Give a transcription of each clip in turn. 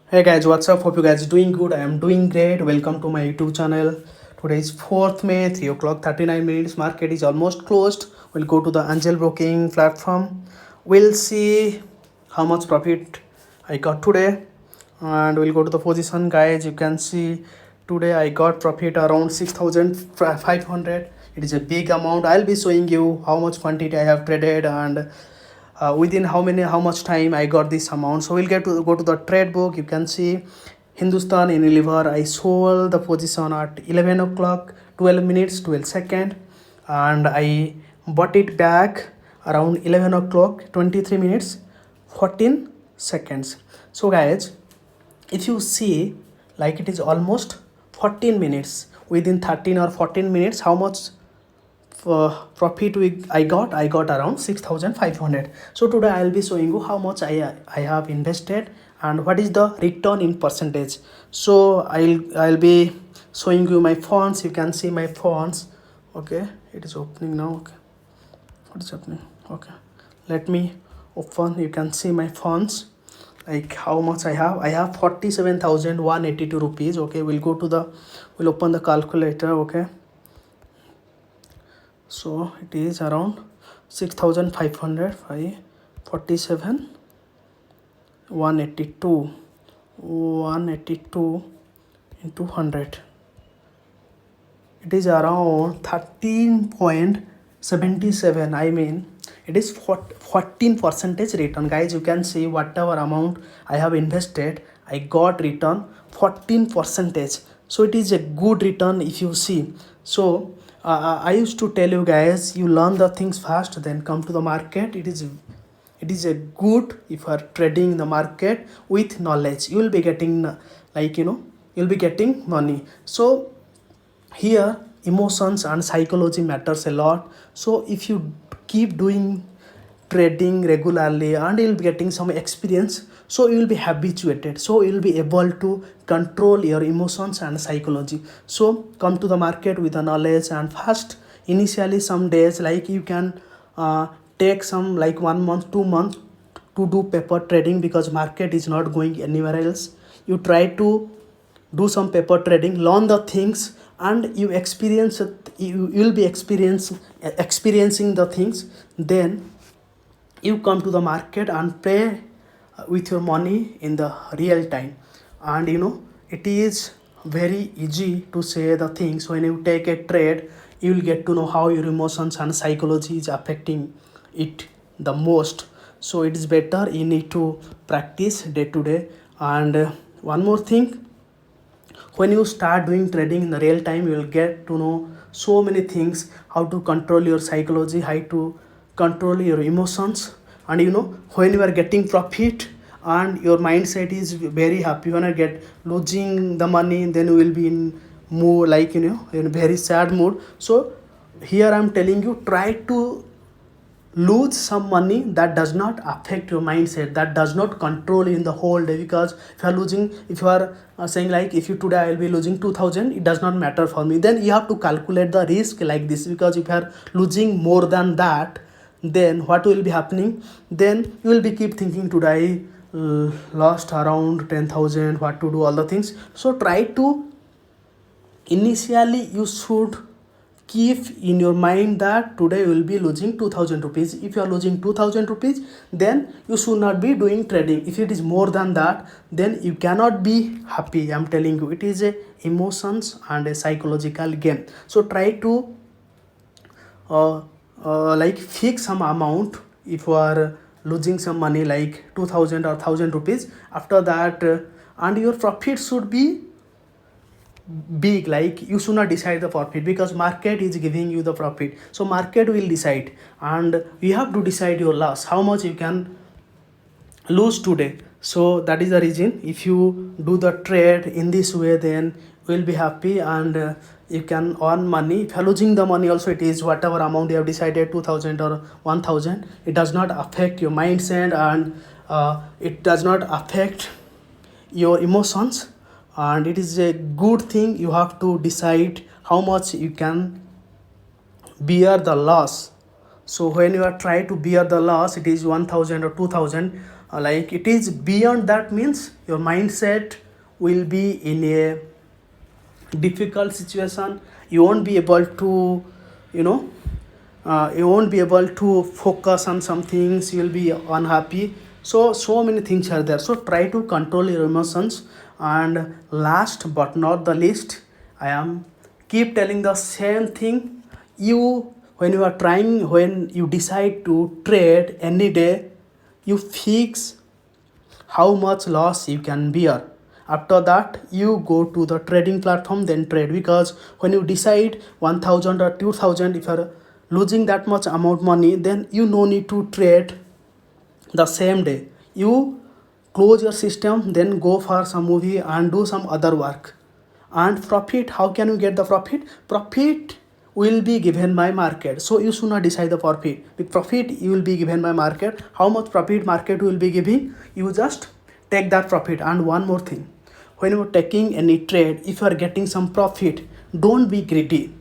Hey guys, what's up? Hope you guys doing good. I am doing great. Welcome to my YouTube channel. Today is 4th May, 3 o'clock 39 minutes. Market is almost closed. We'll go to the Angel Broking platform. We'll see how much profit I got today. And we'll go to the position, guys. You can see today I got profit around 6,500. It is a big amount. I'll be showing you how much quantity I have traded and within how much time I got this amount. So we'll get to go to the trade book. You can see Hindustan Unilever. I sold the position at 11 o'clock 12 minutes 12 second, and I bought it back around 11 o'clock 23 minutes 14 seconds. So guys, if you see, like, it is almost 14 minutes. Within 13 or 14 minutes, how much profit I got around 6,500. So today I'll be showing you how much I have invested and what is the return in percentage. So I'll be showing you my funds. You can see my funds. Okay, it is opening now. Okay, what is happening? Okay, let me open. You can see my funds, like how much I have 47,182 rupees. Okay, we'll open the calculator. Okay, so it is around 6,500, 47 182 into 100. It is around 13.77. I mean, it is 14 percentage return. Guys, you can see whatever amount I have invested, I got return 14 percentage. So it is a good return if you see. So I used to tell you guys, you learn the things fast, then come to the market. It is a good if you are trading in the market with knowledge. You will be getting you'll be getting money. So here emotions and psychology matters a lot. So if you keep doing trading regularly and you'll be getting some experience, so you will be habituated, so you will be able to control your emotions and psychology. So come to the market with the knowledge and fast. Initially some days, like, you can take some, like, 1 month 2 months to do paper trading, because market is not going anywhere else. You try to do some paper trading, learn the things, and you experience it. You will be experiencing the things. Then you come to the market and play with your money in the real time. And it is very easy to say the things. When you take a trade, you will get to know how your emotions and psychology is affecting it the most. So it is better, you need to practice day to day. And one more thing, when you start doing trading in the real time, you will get to know so many things: how to control your psychology, how to control your emotions. And when you are getting profit and your mindset is very happy, when I get losing the money, then you will be in more, like, in very sad mood. So here I'm telling you, try to lose some money that does not affect your mindset, that does not control you in the whole day. Because if you are saying, like, if you today I will be losing 2,000, it does not matter for me, then you have to calculate the risk like this. Because if you are losing more than that, then what will be happening? Then you will be keep thinking, today lost around 10,000, what to do, all the things. So try to, initially you should keep in your mind that today you will be losing 2,000 rupees. If you are losing 2,000 rupees, then you should not be doing trading. If it is more than that, then you cannot be happy. I'm telling you, it is a emotions and a psychological game. So try to like, fix some amount. If you are losing some money, like 2,000 or 1,000 rupees, after that and your profit should be big. Like, you should not decide the profit, because market is giving you the profit, so market will decide. And you have to decide your loss, how much you can lose today. So that is the reason, if you do the trade in this way, then you will be happy. And you can earn money. If you are losing the money also, it is whatever amount you have decided, 2,000 or 1,000, it does not affect your mindset. And it does not affect your emotions. And it is a good thing. You have to decide how much you can bear the loss. So when you are trying to bear the loss, it is 1,000 or 2,000, like it is beyond that means your mindset will be in a difficult situation. You won't be able to, you know, you won't be able to focus on some things. You'll be unhappy. So many things are there. So try to control your emotions. And last but not the least, I am keep telling the same thing. You, when you are trying, when you decide to trade any day, you fix how much loss you can bear. After that, you go to the trading platform, then trade. Because when you decide 1000 or 2000, if you're losing that much amount money, then you no need to trade the same day. You close your system, then go for some movie and do some other work. And profit, how can you get the profit? Profit will be given by market. So you should not decide the profit. With profit, you will be given by market. How much profit market will be giving, you just take that profit. And one more thing, when you are taking any trade, if you are getting some profit, don't be greedy.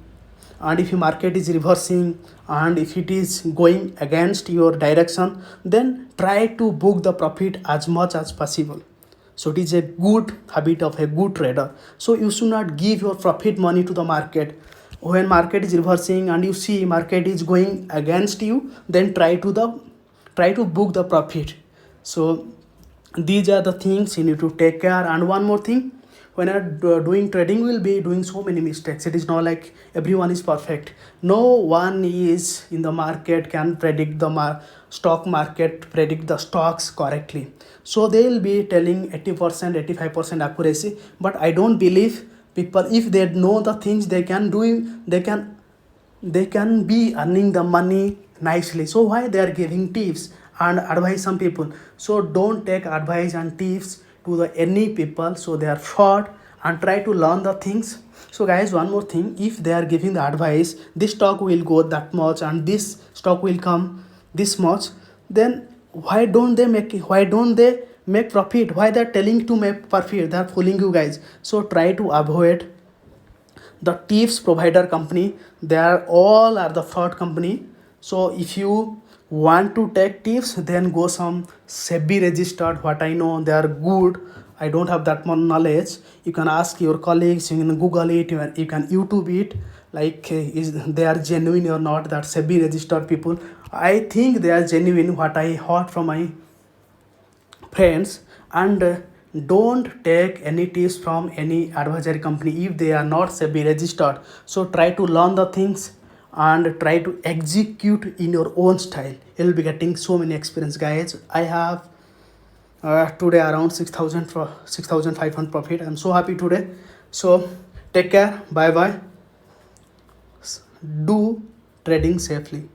And if your market is reversing and if it is going against your direction, then try to book the profit as much as possible. So it is a good habit of a good trader. So you should not give your profit money to the market. When market is reversing and you see market is going against you, then try to book the profit. So these are the things you need to take care. And one more thing, when you're doing trading, will be doing so many mistakes. It is not like everyone is perfect. No one is in the market can predict the stock market, predict the stocks correctly. So they will be telling 80%, 85% accuracy. But I don't believe people, if they know the things they can do, they can be earning the money nicely. So why they are giving tips and advice some people? So don't take advice and tips to the any people. So they are fraud. And try to learn the things. So guys, one more thing, if they are giving the advice, this stock will go that much and this stock will come this much, then why don't they make profit? Why they're telling to make profit? They're fooling you guys. So try to avoid the tips provider company. They are all are the fraud company. So if you want to take tips, then go some SEBI registered. What I know, they are good. I don't have that much knowledge. You can ask your colleagues, you can Google it, you can YouTube it, like is they are genuine or not. That SEBI registered people, I think they are genuine, what I heard from my friends. And don't take any tips from any advisory company if they are not SEBI registered. So try to learn the things and try to execute in your own style. You'll be getting so many experience, guys. I have today around 6000 for 6500 profit. I'm so happy today. So take care, bye bye. Do trading safely.